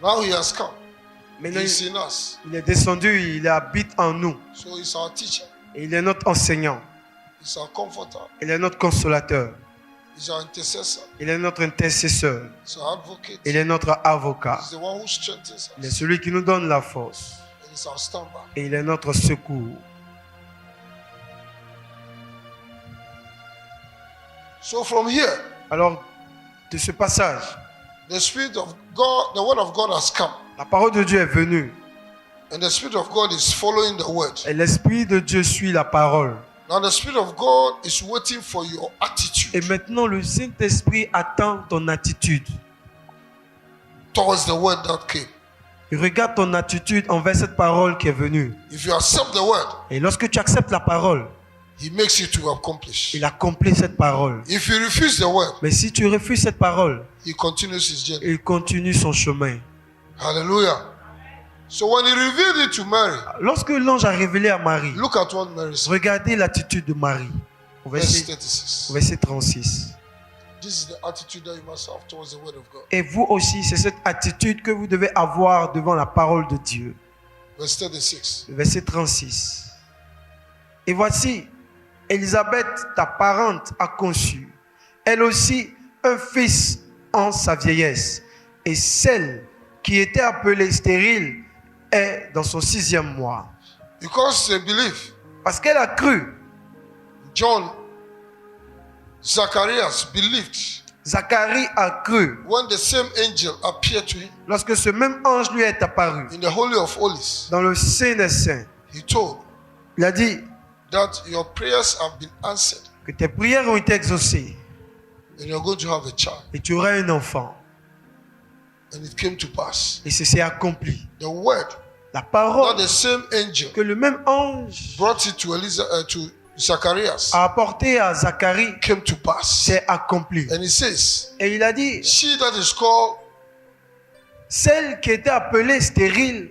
Now he has come. Maintenant, He's in us. il est descendu, il habite en nous. So he's our teacher. Et il est notre enseignant. He's our comforter. Il est notre consolateur. He's our intercessor. Il est notre intercesseur. He's our advocate. Il est notre avocat. He's the one who strengthens Il est us. celui qui nous donne la force. And he's our standby. Et il est notre secours. So from here, Alors, de ce passage, the Spirit of God, the Word of God has come. la parole de Dieu est venue. And the Spirit of God is following the Word. Et l'Esprit de Dieu suit la parole. Now the Spirit of God is waiting for your attitude Et maintenant, le Saint-Esprit attend ton attitude. towards the Word that came. Il regarde ton attitude envers cette parole qui est venue. If you accept the Word, Et lorsque tu acceptes la parole, He makes it to accomplish. il accomplit cette parole. If you refuse the Word, Mais si tu refuses cette parole, He continues His journey. il continue son chemin. Hallelujah. So when He revealed it to Mary, Lorsque l'ange a révélé à Marie, look at what Mary said. regardez l'attitude de Marie. Au Verse verset, 36. au verset 36. This is the attitude that you must have towards the Word of God. Et vous aussi, c'est cette attitude que vous devez avoir devant la parole de Dieu. Verse 36. Verset 36. Et voici, Élisabeth, ta parente, a conçu, elle aussi, un fils en sa vieillesse. Et celle qui était appelée stérile est dans son 6e mois. Because they believe, Parce qu'elle a cru. Zacharias believed Zacharie a cru. when the same angel appeared to him Lorsque ce même ange lui est apparu in the Holy of Holies. dans le Saint des Saints, He told il a dit that your prayers have been answered que tes prières ont été exaucées and you're going to have a child. et tu auras un enfant. And it came to pass. Et c'est accompli. The word La that parole the same angel que le même ange brought it to Zacharias a apporté à Zacharie came to pass. s'est accompli. And he says, Et il a dit, she that is called celle qui était appelée stérile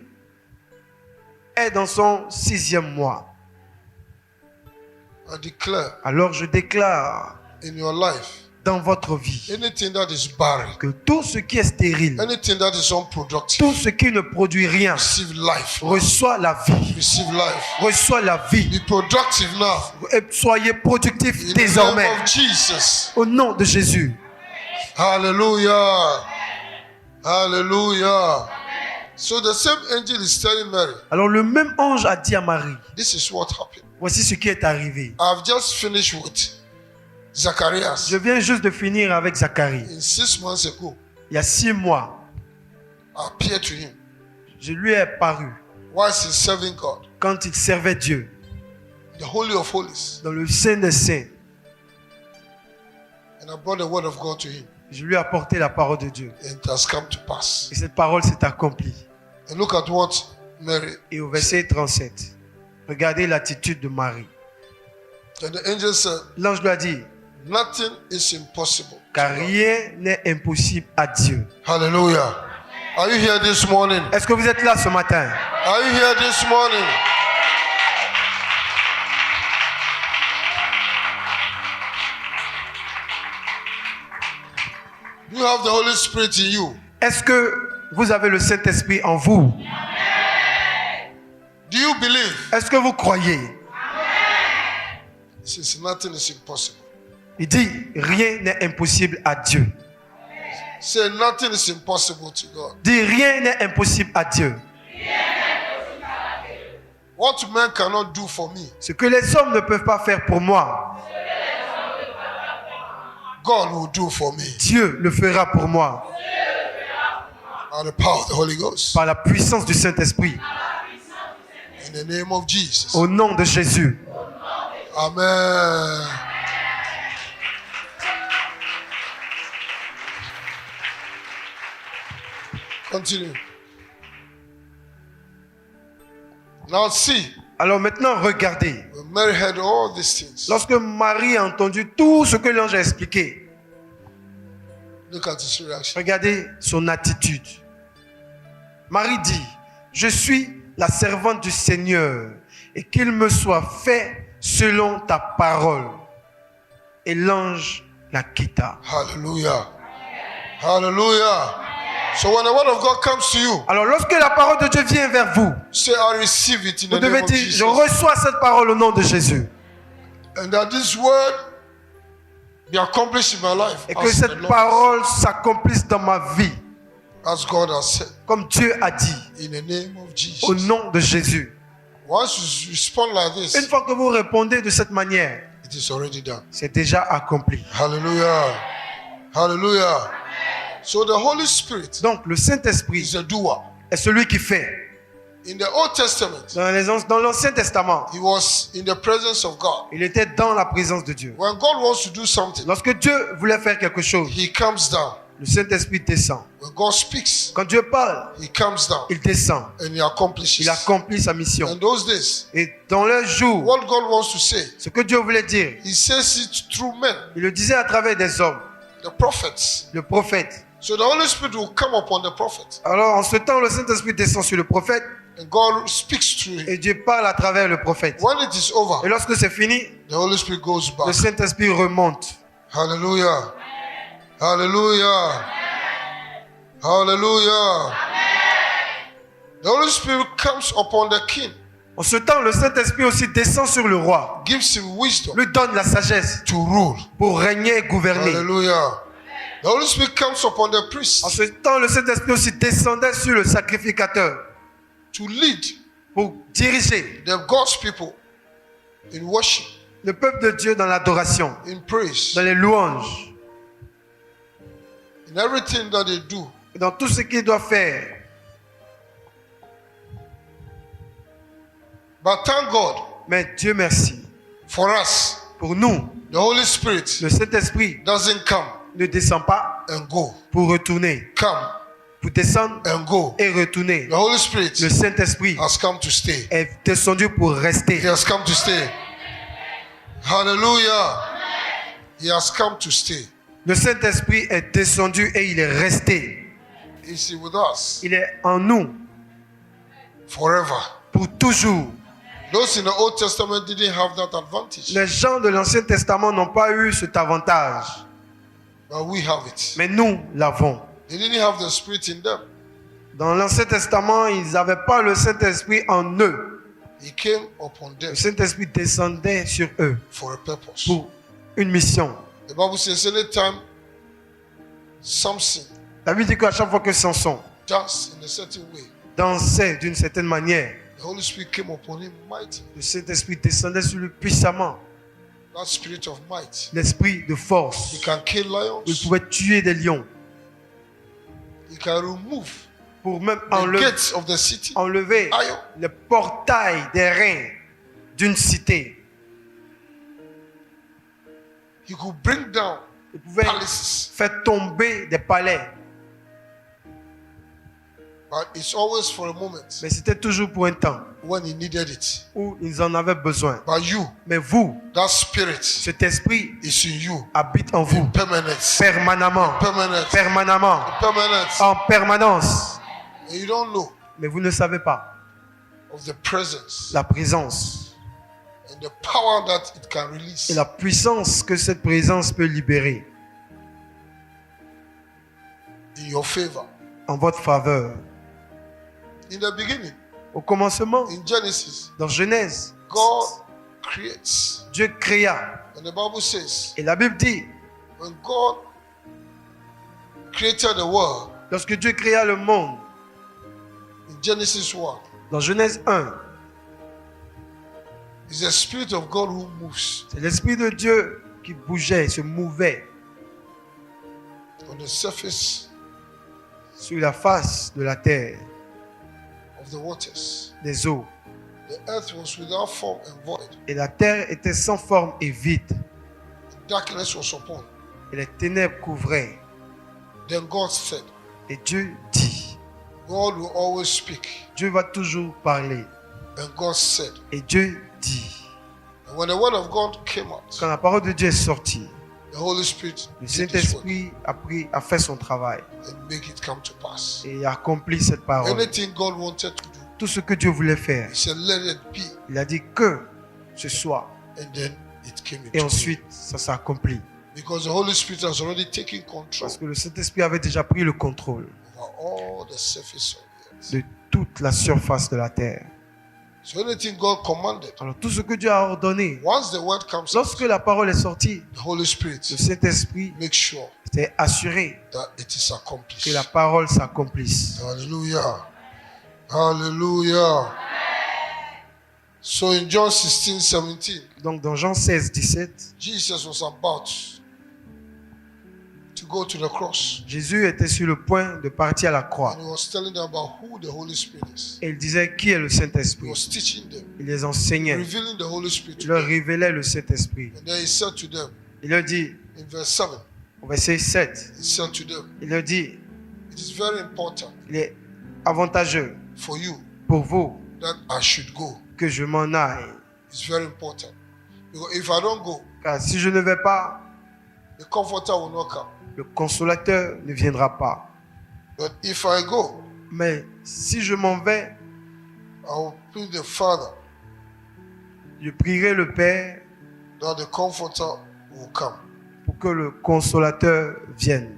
est dans son 6e mois. I declare Alors je déclare in your life, dans votre vie anything that is barren, que tout ce qui est stérile, anything that is unproductive, tout ce qui ne produit rien, receive life. reçoit la vie. Receive life. Reçoit la vie. Be productive now. Et soyez productifs In the désormais. name of Jesus. Au nom de Jésus. Hallelujah. Hallelujah. So the same angel is telling Mary, Alors le même ange a dit à Marie, this is what happened. voici ce qui est arrivé. I've just finished with Zacharias. Je viens juste de finir avec Zacharie. In 6 months ago, Il y a 6 mois, I appeared to him je lui ai paru whilst he's serving God, quand il servait Dieu the Holy of Holies. dans le Saint des Saints. And I brought the word of God to him. Je lui ai apporté la parole de Dieu. And it has come to pass. Et cette parole s'est accomplie. And look at what Mary. Et au verset 37, regardez l'attitude de Marie. And the angel said, L'ange lui a dit, nothing is impossible. car rien n'est impossible à Dieu. Hallelujah. Are you here this morning? Est-ce que vous êtes là ce matin? Are you here this morning? Do you have the Holy Spirit in you? Est-ce que vous avez le Saint-Esprit en vous? Do you believe? Est-ce que vous croyez? He says nothing is impossible. Il dit, rien n'est impossible à Dieu. Say nothing is impossible to God. Dit, rien n'est impossible à Dieu. What man cannot do for me, Ce que les hommes ne peuvent pas faire pour moi, God will do for me. Dieu le fera pour moi. By the power of the Holy Ghost. Par la puissance du Saint-Esprit. In the name of Jesus. Au nom de Jésus. Amen. Continue. Now see, Alors maintenant, regardez. when Mary heard all these things, Lorsque Marie a entendu tout ce que l'ange a expliqué, look at his reaction. regardez son attitude. Marie dit, je suis la servante du Seigneur et qu'il me soit fait selon ta parole. Et l'ange la quitta. Hallelujah. Hallelujah. So when the word of God comes to you, Alors lorsque la parole de Dieu vient vers vous, say, I receive it in vous the name devez of dire, Jesus. je reçois cette parole au nom de Jésus. And that this word be accomplished in my life. Et que As, the cette Lord- parole s'accomplisse dans ma vie, as God has said. comme Dieu a dit, In the name of Jesus. au nom de Jésus. Once you respond like Une this, fois que vous répondez de cette manière, it is already done. c'est déjà accompli. Hallelujah. Hallelujah. So the Holy Spirit Donc le Saint-Esprit is a doer. est celui qui fait. In the Old Testament, Dans l'Ancien Testament, he was in the presence of God. il était dans la présence de Dieu. When God wants to do something, Lorsque Dieu voulait faire quelque chose, he comes down. le Saint-Esprit descend. When God speaks, Quand Dieu parle, he comes down il descend. and he accomplishes. Il accomplit sa In mission. those days, Et dans le jour, what God wants to say, ce que Dieu voulait dire, he says it through men, il le disait à travers des hommes, the prophets. le prophète. So the Holy Spirit will come upon the prophet, Alors en ce temps, le Saint-Esprit descend sur le prophète and God speaks through him. et Dieu parle à travers le prophète. When it is over, Et lorsque c'est fini, the Holy Spirit goes le back. Saint-Esprit remonte. Hallelujah. Hallelujah. Hallelujah. The Holy Spirit comes upon the king, En ce temps, le Saint-Esprit aussi descend sur le roi, gives him wisdom lui donne la sagesse to rule. pour régner et gouverner. Hallelujah. The Holy Spirit comes upon the priest En ce temps, le Saint-Esprit aussi descendait sur le sacrificateur to lead pour diriger the God's people in worship, le peuple de Dieu dans l'adoration, in praise, dans les louanges, in everything that they do. dans tout ce qu'il doit faire. But thank God Mais Dieu merci. for us, Pour nous, the Holy Spirit le Saint-Esprit doesn't come ne descend pas and go. pour retourner, Come pour descendre and go. et retourner. The Holy Spirit Le Saint-Esprit has come to stay. est descendu pour He rester. has come to stay. Hallelujah. He has come to stay. Le Saint-Esprit est descendu et il est resté. Is he with us Il est en nous forever? pour toujours. Those in the Old Testament didn't have that advantage, Les gens de l'Ancien Testament n'ont pas eu cet avantage, but we have it. mais nous l'avons. They didn't have the Spirit in them. Dans l'Ancien Testament, ils n'avaient pas le Saint-Esprit en eux. He came upon them Le Saint-Esprit descendait sur eux for a purpose. pour une mission. The Bible says anytime Samson La Bible dit qu'à chaque fois que Samson danced in a certain way, dansait d'une certaine manière, the Holy Spirit came upon him mighty. le Saint-Esprit descendait sur lui puissamment. That spirit of might. L'esprit de He force. can kill Il lions. pouvait tuer des lions He can remove pour même the gates of the city. enlever Iron. le portail des reins d'une cité. He could bring down Il pouvait palaces. faire tomber des palais. But it's always for a moment Mais c'était toujours pour un temps when he needed it. où ils en avaient besoin. But you, Mais vous, that spirit cet esprit is in you. habite en vous Permanence. permanemment. Permanence. Permanemment. Permanence. En permanence. And you don't know Mais vous ne savez pas of the presence la présence and the power that it can release et la puissance que cette présence peut libérer in your favor. en votre faveur. In the beginning, Au commencement, in Genesis, dans Genèse, God creates. Dieu créa. And the Bible says, Et la Bible dit, when God created the world, lorsque Dieu créa le monde, in Genesis 1, dans Genèse 1, it's the Spirit of God who moves c'est l'Esprit de Dieu qui bougeait, se mouvait on the surface sur la face de la terre, of the waters. des eaux. The earth was without form and void. Et la terre était sans forme et vide. Darkness was upon. Et les ténèbres couvraient. Then God said, Et Dieu dit, God will always speak. Dieu va toujours parler. And God said, Et Dieu dit. and when the word of God came out, Quand la parole de Dieu est sortie, the Holy Spirit le did his work Saint-Esprit a fait son travail and make it come to pass. et a accompli cette parole. Anything God wanted to do, Tout ce que Dieu voulait faire, he said, let it be. il a dit que ce soit. And then it came into Et ensuite, ça s'est accompli. being. Because the Holy Spirit has already taken control Parce que le Saint-Esprit avait déjà pris le contrôle over all the surface of the earth. de toute la surface de la terre. So anything God commanded, Alors tout ce que Dieu a ordonné, once the word comes out, lorsque la parole est sortie, the Holy Spirit le Saint-Esprit make sure s'est assuré that it is que accomplished. la parole s'accomplisse. Hallelujah. Hallelujah. So in John 16:17, Donc dans Jean 16, 17, Jesus was about to go to the cross. Jésus était sur le point de partir à la croix. And he was telling them about who the Holy Spirit is. Et il disait qui est le He Saint-Esprit. was teaching them, Il les enseignait. revealing the Holy Spirit Il to leur them. révélait le Saint-Esprit. And then he said to them, Il leur dit, in verse 7, au verset 7, he said to them, il leur dit, it is very important il est avantageux for you pour vous that I should go. que je m'en aille. It's very important. Because if I don't go, Car si je ne vais pas, the comforter will not come. le consolateur ne viendra pas. But if I go, Mais si je m'en vais, I will plead the Father je prierai le Père that the comforter will come. pour que le consolateur vienne.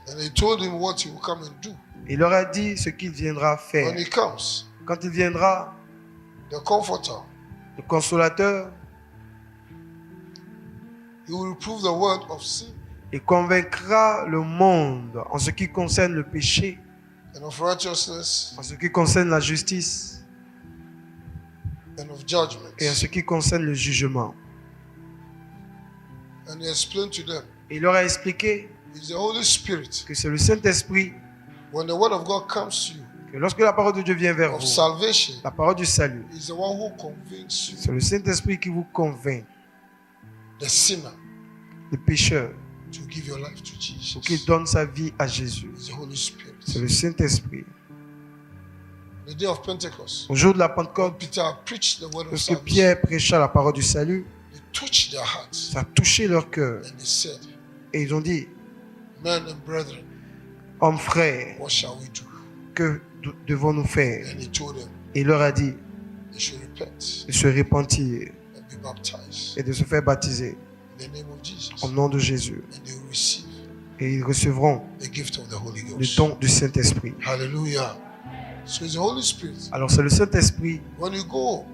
And he told him what he will come and do. Il leur a dit ce qu'il viendra faire. When he comes, Quand il viendra, the comforter, le consolateur, he will reprove the word of sin il convaincra le monde en ce qui concerne le péché, and of righteousness en ce qui concerne la justice and of judgment. et en ce qui concerne le jugement. And he explained to them, Il leur a expliqué it's the Holy Spirit. que c'est le Saint-Esprit, When the word of God comes to you, que lorsque la parole de Dieu vient vers of vous, salvation, la parole du salut, is the one who convinces you, c'est le Saint-Esprit qui vous convainc, the sinner, le pécheur, to give your life to pour qu'il Jesus. donne sa vie à Jésus. It's the Holy Spirit. C'est le Saint-Esprit. The day of Pentecost, Au jour de la when Pentecôte, Peter preached the word of lorsque salvation, Pierre prêcha la parole du salut, they touched their hearts ça a touché leur cœur. and they said, Et ils ont dit, men and brethren, hommes frères, what shall we do? que devons-nous faire? And he told them Et il leur a dit they should repent de se repentir and be baptized et de se faire baptiser in the name of Jesus. au nom de Jésus. And they will receive Et ils recevront the gift of the Holy le Ghost. don du Saint-Esprit. Hallelujah. So it's the Holy Spirit. Alors c'est le Saint-Esprit. When you go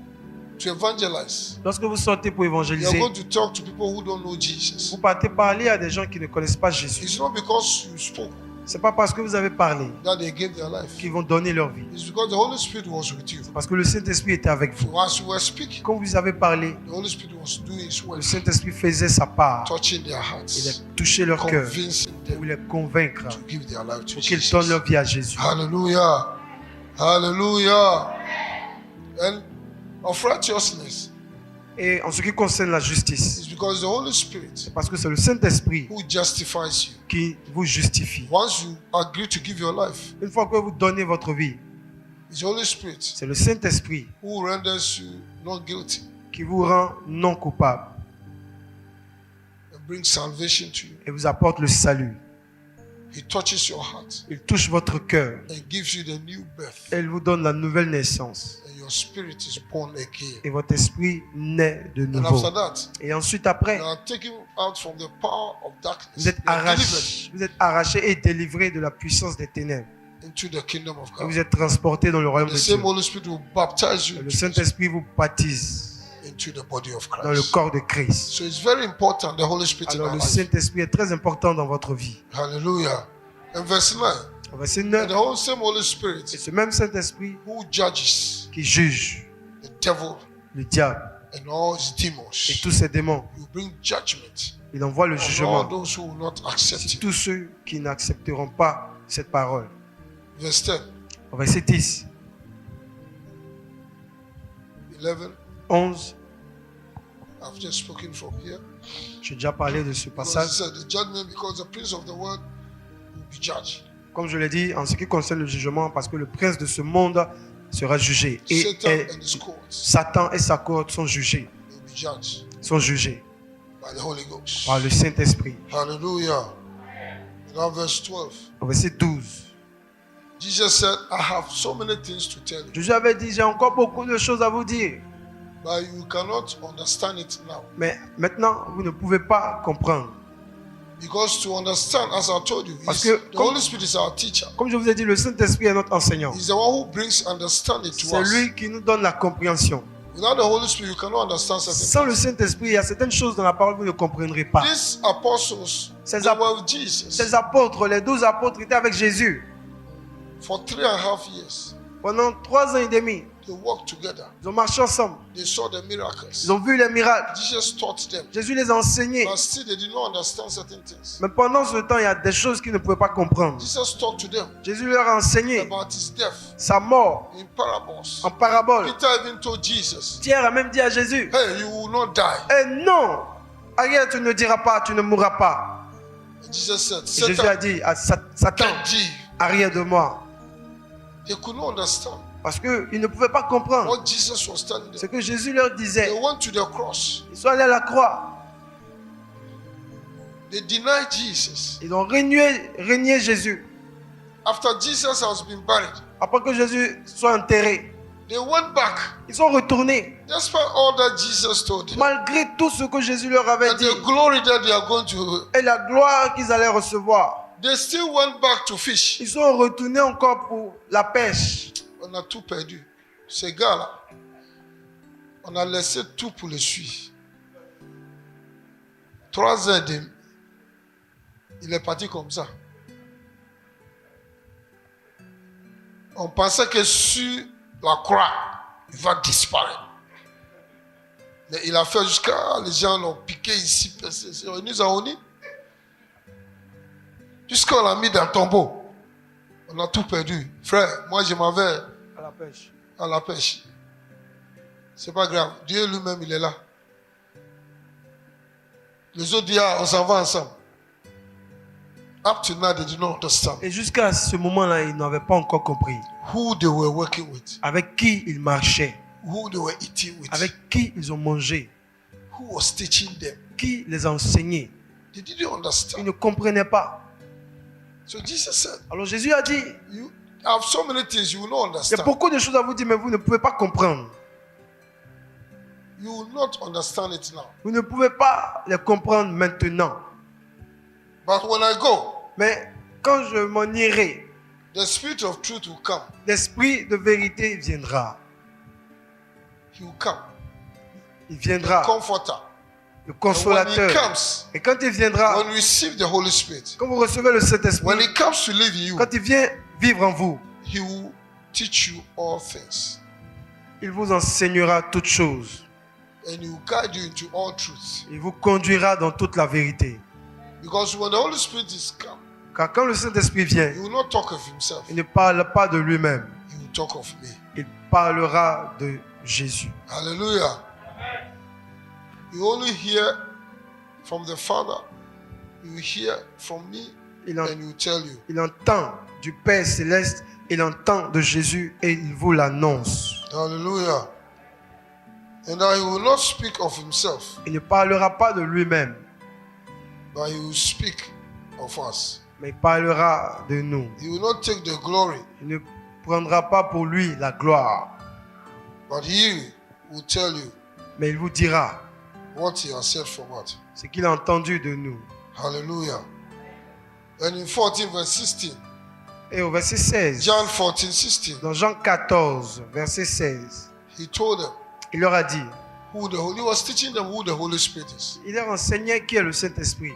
to evangelize, Lorsque vous sortez pour you are évangéliser, going to talk to people who don't know Jesus. vous partez parler à des gens qui ne connaissent pas Jésus. It's not because you spoke C'est pas parce que vous avez parlé that they gave their life. qu'ils vont donner leur vie. It's because the Holy Spirit was with you. Parce que le Saint-Esprit était avec vous. So as you were speaking, Quand vous avez parlé, the Holy Spirit was doing his le work, Saint-Esprit faisait sa part. touching their Il hearts, a touché leur cœur convincing pour them les convaincre to give their life to pour qu'ils donnent Jesus. leur vie à Jésus. Hallelujah. Hallelujah. And of righteousness Et en ce qui concerne la justice, is because the Holy Spirit parce que c'est le Saint-Esprit who justifies you. qui vous justifie. Once you agree to give your life, Une fois que vous donnez votre vie, it's the Holy Spirit c'est le Saint-Esprit who renders you not guilty qui vous rend non coupable and brings salvation to you. et vous apporte le salut. He touches your heart Il touche votre cœur and gives you the new birth, et il vous donne la nouvelle naissance. and your spirit is born again. Et votre esprit naît de And nouveau. after that, Et ensuite après, you are taken out from the power of darkness. vous êtes You are delivered arraché et délivré de la puissance des ténèbres. into the kingdom of Et God. vous êtes transporté dans le royaume The de Dieu. same Holy Spirit will baptize Et you le Saint-Esprit vous baptise into the body of dans le Christ. corps de Christ. So it's very important, the Holy Spirit in Alors our le life. Saint-Esprit est très important dans votre vie. Hallelujah. And verse 9, Au verset and 9, the whole same Holy et Spirit ce même Saint-Esprit who judges qui juge the devil le diable and all his et demons, tous ses démons, will bring judgment il envoie le on all jugement those who will not accept sur him. tous ceux qui n'accepteront pas cette parole. Verse 10, Au verset 10, 11, 11, I've just spoken from here. j'ai déjà parlé de ce Because it passage. said the judgment, because the prince of the world will be judged. Comme je l'ai dit, en ce qui concerne le jugement, parce que le prince de ce monde sera jugé. Et Satan and his courts Satan et sa cohorte sont jugés. will be judged Sont jugés by the Holy Ghost. par le Saint-Esprit. Hallelujah. Now verse 12. Au verset 12, Jesus said, I have so many things to tell you, Jésus avait dit, j'ai encore beaucoup de choses à vous dire. but you cannot understand it now. Mais maintenant, vous ne pouvez pas comprendre. Because to understand, as I told you, Parce que the Holy Spirit is our teacher. Comme je vous ai dit, le Saint-Esprit est notre enseignant. He's the one who brings understanding to C'est us. lui qui nous donne la compréhension. Without the Holy Spirit, you cannot understand certain Sans le things. Saint-Esprit, il y a certaines choses dans la parole que vous ne comprendrez pas. These apostles, Ces they ap- were with Jesus Ces apôtres, les 12 apôtres étaient avec Jésus. for 3.5 years. Pendant 3 ans et demi, They worked together. ils ont marché ensemble. They saw the miracles. Ils ont vu les miracles. Jesus taught them. Jésus les a enseignés. But still, they did not understand certain things. Mais pendant ce temps, il y a des choses qu'ils ne pouvaient pas comprendre. Jesus talked to them Jésus leur a enseigné about his death sa mort in parables. en parabole. Peter even told Jesus, Pierre a même dit à Jésus, hey, you will not die. eh non, arrière, tu ne diras pas, tu ne mourras pas. And Jesus said, Et Jésus a Satan, dit à Satan, get thee. arrière de moi. They could not understand Parce qu'ils ne pouvaient pas comprendre what Jesus was telling ce them. que Jésus leur disait. They went to the cross. Ils sont allés à la croix. They denied Jesus. Ils ont régné Jésus. After Jesus has been buried, Après que Jésus soit enterré, they went back. ils sont retournés. Despite all that Jesus told them, Malgré tout ce que Jésus leur avait and dit the glory that they are going to, et la gloire qu'ils allaient recevoir, they still went back to fish. ils sont retournés encore pour la pêche. On a tout perdu. Ces gars-là, on a laissé tout pour les suivre. 3 ans et demi. Il est parti comme ça. On pensait que sur la croix, il va disparaître. Mais il a fait jusqu'à... Les gens l'ont piqué ici. Ils nous ont unis. Jusqu'on l'a mis dans le tombeau. On a tout perdu. Frère, moi je m'en vais À la pêche. à la pêche. C'est pas grave. Dieu lui-même, il est là. Les autres disent, ah, on s'en va ensemble. Up to now, they do not understand Et jusqu'à ce moment-là, ils n'avaient pas encore compris who they were working with, avec qui ils marchaient, who they were eating with, avec qui ils ont mangé, who was teaching them. qui les a enseignés. They didn't Ils understand. ne comprenaient pas. So Jesus said, Alors Jésus a dit, you have so many things you will not il y a understand. beaucoup de choses à vous dire, mais vous ne pouvez pas comprendre. You will not understand it now. Vous ne pouvez pas les comprendre maintenant. But when I go, Mais quand je m'en irai, the Spirit of truth will come. l'esprit de vérité viendra. He will come. Il The viendra, Comforter. le And when consolateur. he comes, Et quand il viendra, when you receive the Holy Spirit, quand vous recevez le Saint-Esprit, when he comes to live in you, quand il vient vivre en vous, he will teach you all things. il vous enseignera toutes choses. And he will guide you into all truth. Il vous conduira dans toute la vérité. Because when the Holy Spirit is come, Car quand le Saint-Esprit vient, he will not talk of himself. il ne parle pas de lui-même. He will talk of me. Il parlera de Jésus. Hallelujah. You only hear from the Father. You hear from me, Il, en- and he will tell you. il entend du Père céleste, il entend de Jésus et il vous l'annonce. Hallelujah. And that he will not speak of himself, Il ne parlera pas de lui-même, but he will speak of us. mais il parlera de nous. He will not take the glory, Il ne prendra pas pour lui la gloire, but he will tell you mais il vous dira what he has said from what. ce qu'il a entendu de nous. Hallelujah. And in 14 verse 16, Et au verset 16, John 14, 16, dans Jean 14, verset 16, he told them il leur a dit, he was teaching them who the Holy Spirit is. il leur enseignait qui est le Saint-Esprit.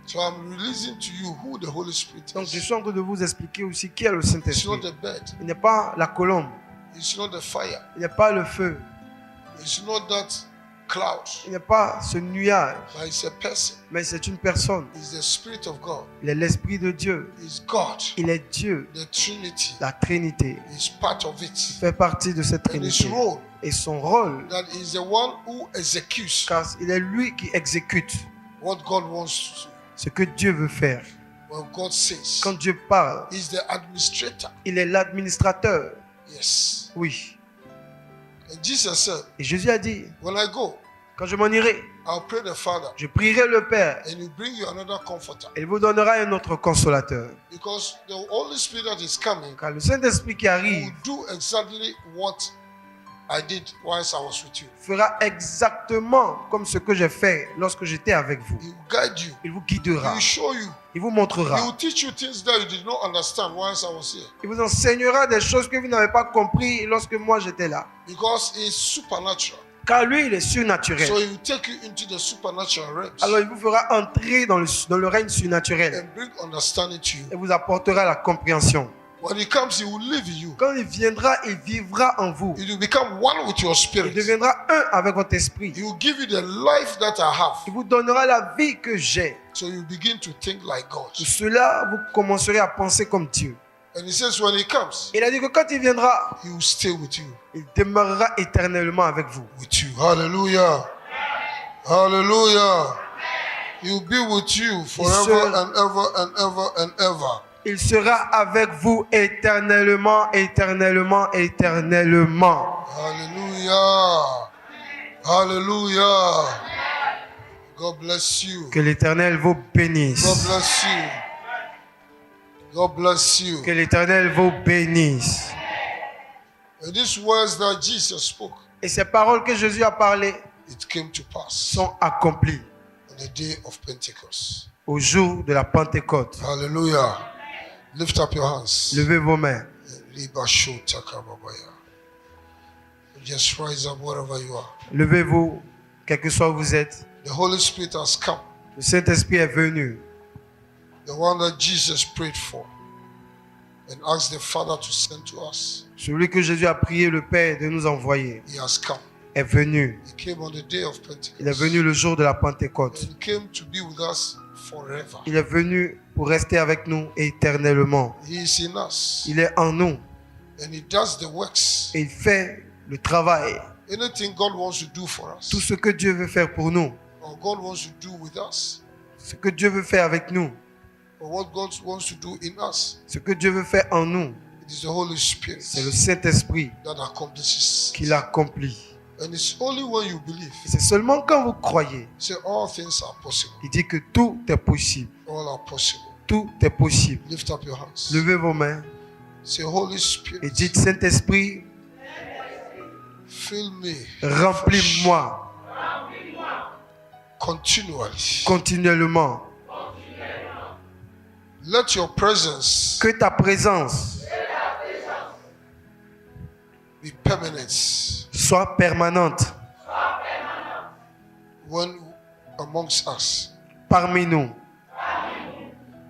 So I'm releasing to you who the Holy Spirit Donc je is. suis en train de vous expliquer aussi qui est le It's Saint-Esprit. not the bed. Il n'est pas la colombe, It's not the fire. il n'est pas le feu, It's not that cloud. il n'est pas ce nuage, But it's a person. mais c'est une personne. It's the Spirit of God. Il est l'Esprit de Dieu, It's God. il est Dieu, The Trinity la Trinité. is part of it. Il fait partie de cette And his Trinité. role, Et son rôle, that is the one who executes car il est lui qui exécute what God wants to do. ce que Dieu veut faire. When God says, Quand Dieu parle, He's the administrator. il est l'administrateur. Yes. Oui. And Jesus said, Et Jésus a dit, when I go, quand je m'en irai, I'll pray the Father, je prierai le Père. and He'll bring you another comforter. Il vous donnera un autre consolateur. Because the Holy Spirit that is coming Car le Saint-Esprit qui will arrive do exactly what I did whilst I was with you. fera exactement comme ce que j'ai fait lorsque j'étais avec vous. He will guide you. Il vous He guidera. will show you. Il vous He montrera. will teach you things that you did not understand whilst I was here. Il vous enseignera des choses que vous n'avez pas compris lorsque moi j'étais là. Because he is supernatural. Car lui, il est surnaturel. So he will take you into the supernatural realms Alors il vous fera entrer dans le règne surnaturel and bring understanding to you. et vous apportera la compréhension. When he comes, he will live in you. Quand il viendra, il vivra en vous. He will become one with your Il spirit. deviendra un avec votre esprit. He will give you the life that I have. Il vous donnera la vie que j'ai. So you begin to think like God. Pour cela, vous commencerez à penser comme Dieu. And he says when he comes, Il a dit que quand il viendra, he will stay with you. il demeurera éternellement avec vous. With you. Hallelujah. Hallelujah. He will be with you forever and ever and ever and ever. Il sera avec vous éternellement, éternellement, éternellement. Hallelujah. Hallelujah. God bless you. Que l'Éternel vous God bénisse. bless you. God bless you. Que l'Éternel vous bénisse. And these words that Jesus spoke, Et ces paroles que Jésus a parlées it came to pass sont accomplies on the day of Pentecost. au jour de la Pentecôte. Hallelujah. Lift up your hands. Levez vos mains. Just rise up wherever you are. Levez-vous, quel que soit où vous êtes. The Holy Spirit has come. Le Saint-Esprit est venu. The one that Jesus prayed for and asked the Father to send to us. Celui que Jésus a prié le Père de nous envoyer He has come. est venu. He came on the day of Pentecost. Il est venu le jour de la Pentecôte. And he came to be with us forever. Il est venu pour rester avec nous éternellement. He is in us. Il est en nous And he does the works. et il fait le travail. Anything God wants to do for us, Tout ce que Dieu veut faire pour nous, or God wants to do with us, ce que Dieu veut faire avec nous, or what God wants to do in us, ce que Dieu veut faire en nous, it is the Holy Spirit c'est le Saint-Esprit that accomplishes. qui l'accomplit. And it's only when you believe, Et c'est seulement quand vous croyez, say all things are possible. il dit que tout est possible. All are possible. Tout est possible. Lift up your hands. Levez vos mains Say, Holy et Spirit, dites, Saint-Esprit, fill me remplis-moi continually. continuellement. Let your presence Que ta présence be permanent soit permanente when amongst us. parmi nous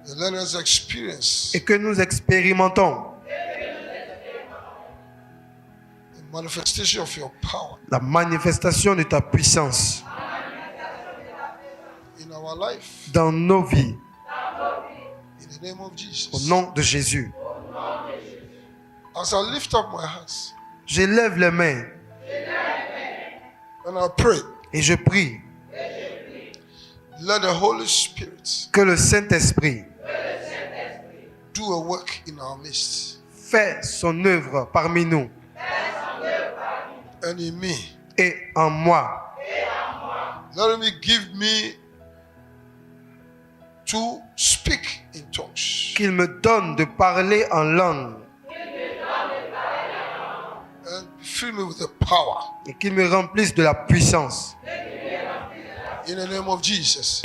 And let us experience et que nous expérimentons the manifestation of your power la manifestation de ta puissance in our life. dans nos vies. In the name of Au Jesus. nom de Jésus. As I lift up my hands J'élève les mains and I pray, et je prie let the Holy Spirit que le Saint-Esprit do a work in our midst fait son œuvre parmi nous and in me. et en moi. Let him give me to speak in tongues Qu'il me donne de parler en langue and fill me with the power et qu'il me remplisse de la puissance. in the name of Jesus.